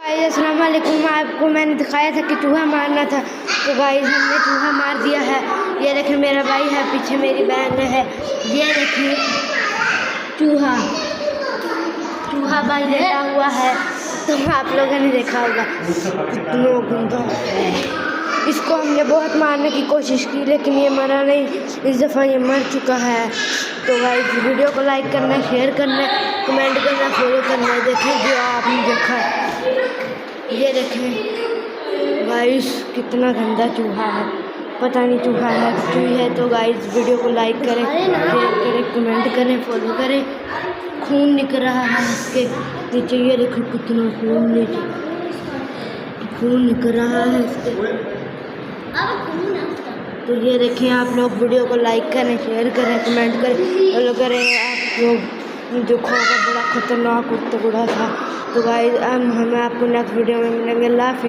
अस्सलाम वालेकुम। आपको मैंने दिखाया था कि चूहा मारना था, तो गाइस हमने चूहा मार दिया है। ये देखिए मेरा भाई है, पीछे मेरी बहन है। ये देखिए चूहा भाई लेटा हुआ है, तो आप लोगों ने देखा होगा कितना गंदा है। इसको हमने बहुत मारने की कोशिश की, लेकिन ये मरा नहीं। इस दफ़ा ये मर चुका है। तो गाइस वीडियो को लाइक करना, शेयर करना, कमेंट करना, फॉलो करना। देखें जो आपने देखा, ये देखें गाइस कितना गंदा चूहा है। पता नहीं चूहा है कि चूही है। तो गाइस वीडियो को लाइक करें, शेयर करें, कमेंट करें, फॉलो करें। खून निकल रहा है इसके नीचे, ये देखो कितना खून निकल रहा है इसके। तो ये देखें आप लोग वीडियो को लाइक करें, शेयर करें, कमेंट करें, फॉलो करें। आप लोग जो खौफ बड़ा खतरनाक टुकड़ा था। तो गाइस हम आपको नेक्स्ट वीडियो में मिलेंगे। अल्लाह हाफ़िज़।